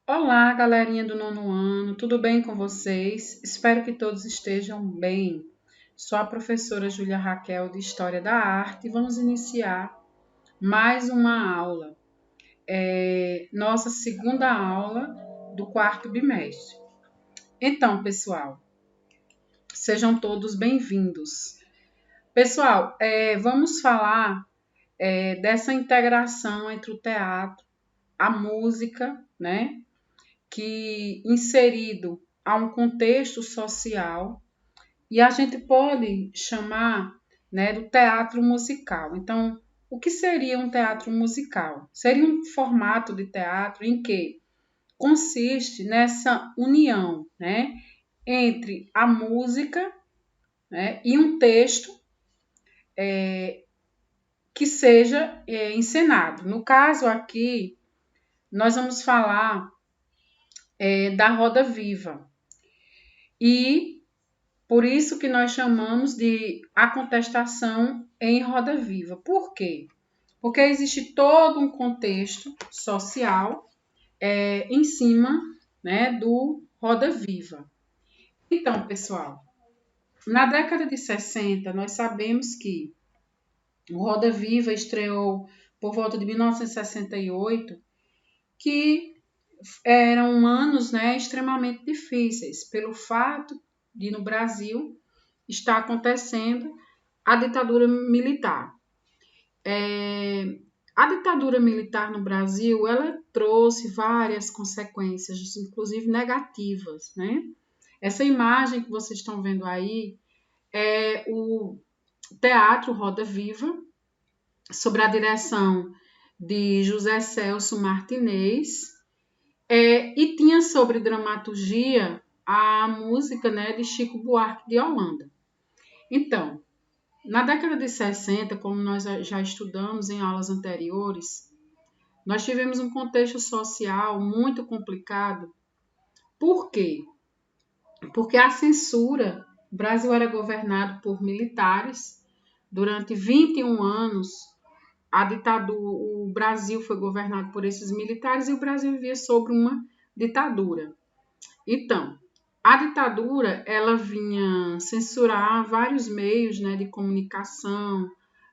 Olá, galerinha do nono ano, tudo bem com vocês? Espero que todos estejam bem. Sou a professora Júlia Raquel de História da Arte e vamos iniciar mais uma aula, nossa segunda aula do quarto bimestre. Então, pessoal, sejam todos bem-vindos. Pessoal, vamos falar dessa integração entre o teatro, a música, né? Que inserido a um contexto social e a gente pode chamar, né, do teatro musical. Então, o que seria um teatro musical? Seria um formato de teatro em que consiste nessa união, né, entre a música, né, e um texto que seja encenado. No caso aqui, nós vamos falar da Roda Viva. E por isso que nós chamamos de a contestação em roda viva. Por quê? Porque existe todo um contexto social em cima, né, do Roda Viva. Então, pessoal, na década de 60, nós sabemos que o Roda Viva estreou por volta de 1968, que eram anos, né, extremamente difíceis, pelo fato de, no Brasil, está acontecendo a ditadura militar. A ditadura militar no Brasil, ela trouxe várias consequências, inclusive negativas, né? Essa imagem que vocês estão vendo aí é o Teatro Roda Viva, sob a direção de José Celso Martinez, e tinha sobre dramaturgia a música, né, de Chico Buarque de Holanda. Então, na década de 60, como nós já estudamos em aulas anteriores, nós tivemos um contexto social muito complicado. Por quê? Porque a censura, o Brasil era governado por militares durante 21 anos. A ditadura, o Brasil foi governado por esses militares e o Brasil vivia sob uma ditadura. Então, a ditadura, ela vinha censurar vários meios, né, de comunicação,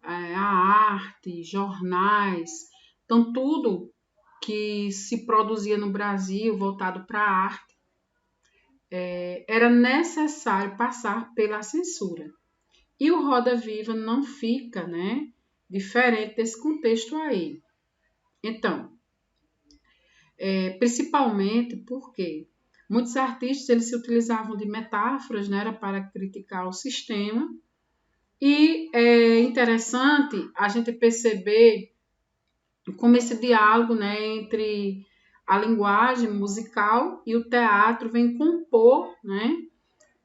a arte, jornais. Então, tudo que se produzia no Brasil voltado para a arte, era necessário passar pela censura. E o Roda Viva não fica, né, diferente desse contexto aí. Então, principalmente porque muitos artistas eles se utilizavam de metáforas, né, para criticar o sistema. E é interessante a gente perceber como esse diálogo, né, entre a linguagem musical e o teatro vem compor, né,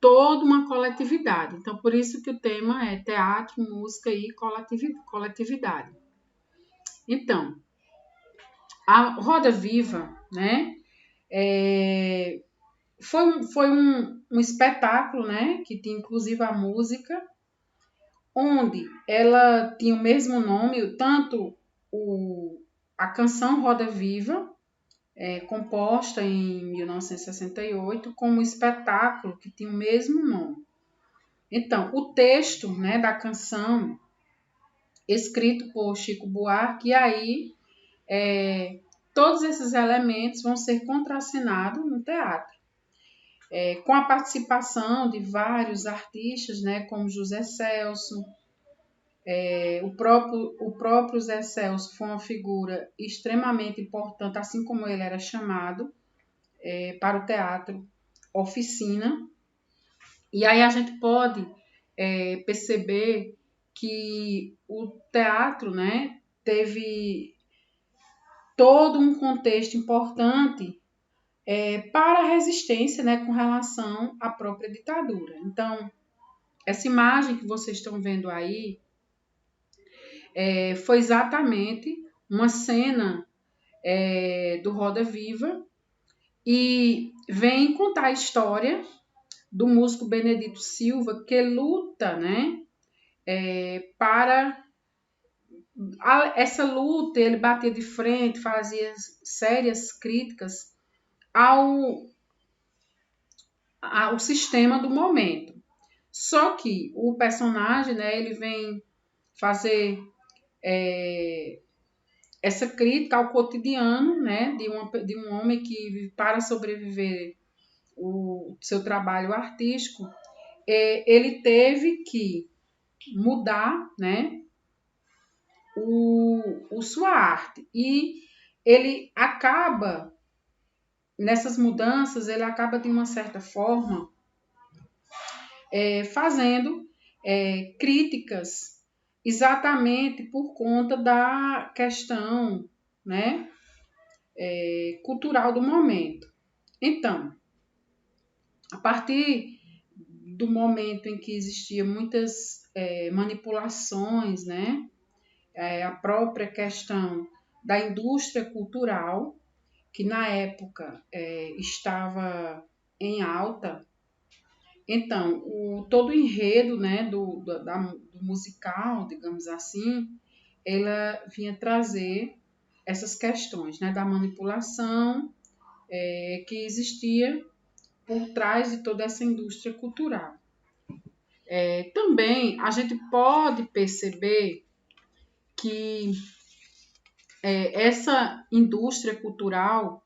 toda uma coletividade. Então, por isso que o tema é teatro, música e coletividade. Então, a Roda Viva, né, foi um espetáculo, né, que tinha inclusive a música, onde ela tinha o mesmo nome, tanto a canção Roda Viva, composta em 1968, como o espetáculo que tinha o mesmo nome. Então, o texto, né, da canção, escrito por Chico Buarque, e aí todos esses elementos vão ser contracenados no teatro. Com a participação de vários artistas, né, como José Celso. O próprio Zé Celso foi uma figura extremamente importante, assim como ele era chamado para o teatro oficina. E aí a gente pode perceber que o teatro, né, teve todo um contexto importante para a resistência, né, com relação à própria ditadura. Então, essa imagem que vocês estão vendo aí foi exatamente uma cena do Roda Viva e vem contar a história do músico Benedito Silva, que luta, né, para essa luta. Ele batia de frente, fazia sérias críticas ao sistema do momento. Só que o personagem, né, ele vem fazer essa crítica ao cotidiano, né, de um homem que, para sobreviver o seu trabalho artístico, ele teve que mudar, né, sua arte. E ele acaba, nessas mudanças, ele acaba de uma certa forma fazendo críticas exatamente por conta da questão, né, cultural do momento. Então, a partir do momento em que existiam muitas manipulações, né, a própria questão da indústria cultural, que na época estava em alta. Então, todo o enredo, né, do musical, digamos assim, ela vinha trazer essas questões, né, da manipulação que existia por trás de toda essa indústria cultural. Também a gente pode perceber que essa indústria cultural,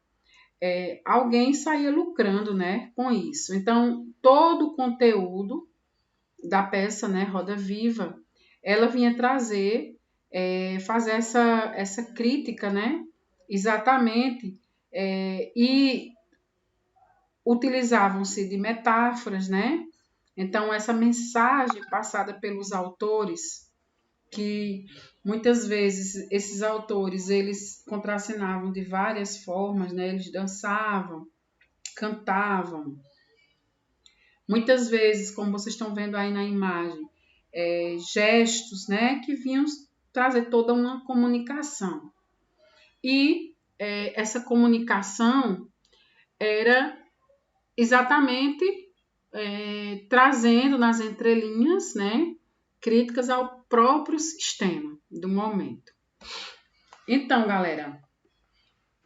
alguém saía lucrando, né, com isso. Então, todo o conteúdo da peça, né, Roda Viva, ela vinha trazer, fazer essa crítica, né, exatamente, e utilizavam-se de metáforas, né? Então, essa mensagem passada pelos autores, que muitas vezes esses autores, eles contracenavam de várias formas, né? Eles dançavam, cantavam. Muitas vezes, como vocês estão vendo aí na imagem, gestos, né? Que vinham trazer toda uma comunicação. E essa comunicação era exatamente trazendo nas entrelinhas, né, críticas ao próprio sistema do momento. Então, galera,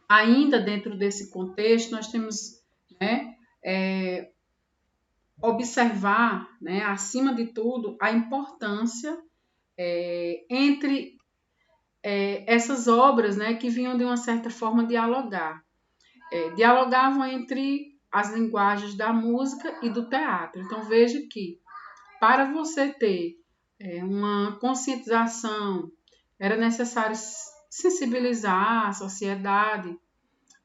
ainda dentro desse contexto, nós temos, né, observar, né, acima de tudo, a importância entre essas obras, né, que vinham de uma certa forma dialogar. Dialogavam entre as linguagens da música e do teatro. Então, veja que para você ter uma conscientização, era necessário sensibilizar a sociedade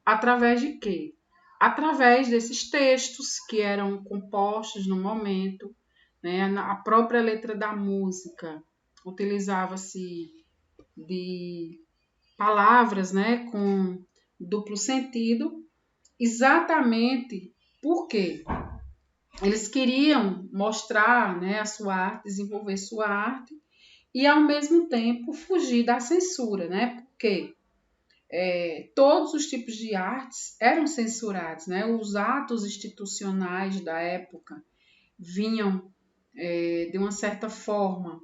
através de quê? Através desses textos que eram compostos no momento, né? A própria letra da música utilizava-se de palavras, né, com duplo sentido, exatamente porque eles queriam mostrar, né, a sua arte, desenvolver sua arte e, ao mesmo tempo, fugir da censura, né? Porque todos os tipos de artes eram censurados, né? Os atos institucionais da época vinham, de uma certa forma,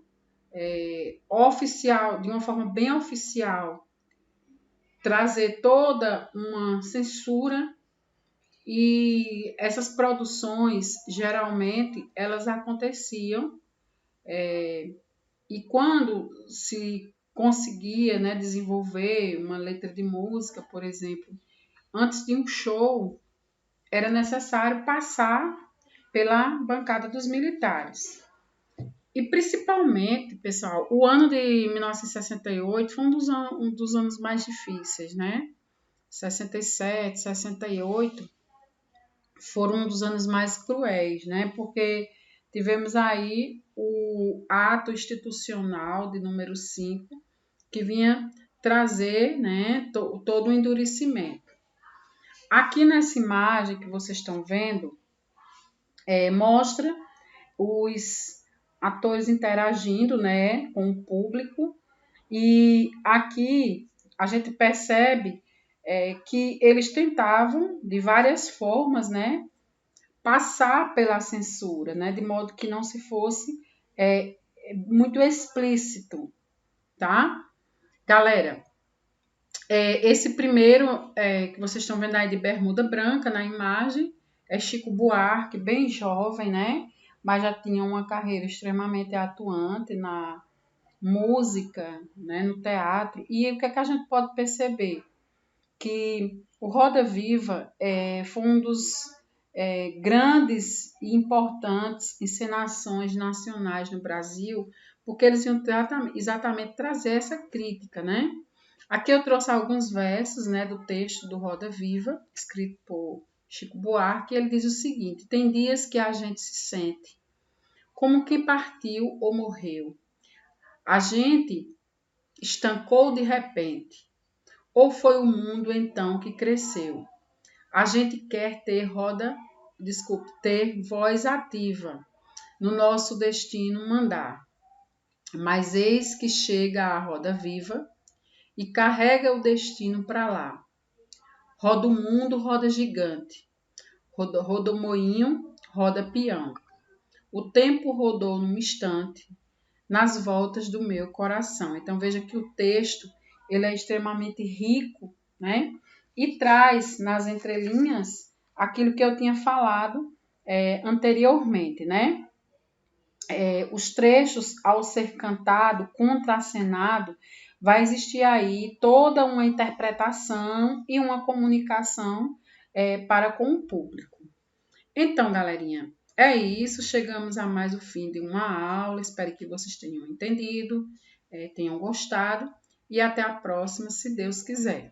oficial, de uma forma bem oficial, trazer toda uma censura. E essas produções, geralmente, elas aconteciam e quando se conseguia, né, desenvolver uma letra de música, por exemplo, antes de um show, era necessário passar pela bancada dos militares. E principalmente, pessoal, o ano de 1968 foi um dos anos mais difíceis, né? 67, 68 foram um dos anos mais cruéis, né? Porque tivemos aí o ato institucional de número 5, que vinha trazer, né, todo o endurecimento. Aqui nessa imagem que vocês estão vendo, mostra os atores interagindo, né, com o público, e aqui a gente percebe que eles tentavam, de várias formas, né, passar pela censura, né, de modo que não se fosse muito explícito, tá? Galera, Esse primeiro que vocês estão vendo aí de bermuda branca na imagem é Chico Buarque, bem jovem, né? Mas já tinha uma carreira extremamente atuante na música, né? No teatro. E o que é que a gente pode perceber? Que o Roda Viva foi um dos grandes e importantes encenações nacionais no Brasil, porque eles iam exatamente trazer essa crítica, né? Aqui eu trouxe alguns versos, né, do texto do Roda Viva, escrito por Chico Buarque, e ele diz o seguinte: tem dias que a gente se sente como que partiu ou morreu. A gente estancou de repente, ou foi o mundo então que cresceu. A gente quer ter voz ativa no nosso destino mandar. Mas eis que chega a roda viva e carrega o destino para lá. Roda o mundo, roda gigante. Roda o moinho, roda peão. O tempo rodou num instante nas voltas do meu coração. Então veja que o texto ele é extremamente rico, né? E traz nas entrelinhas aquilo que eu tinha falado anteriormente, né? Os trechos ao ser cantado, contracenado, vai existir aí toda uma interpretação e uma comunicação para com o público. Então, galerinha, é isso. Chegamos a mais o fim de uma aula. Espero que vocês tenham entendido, tenham gostado. E até a próxima, se Deus quiser.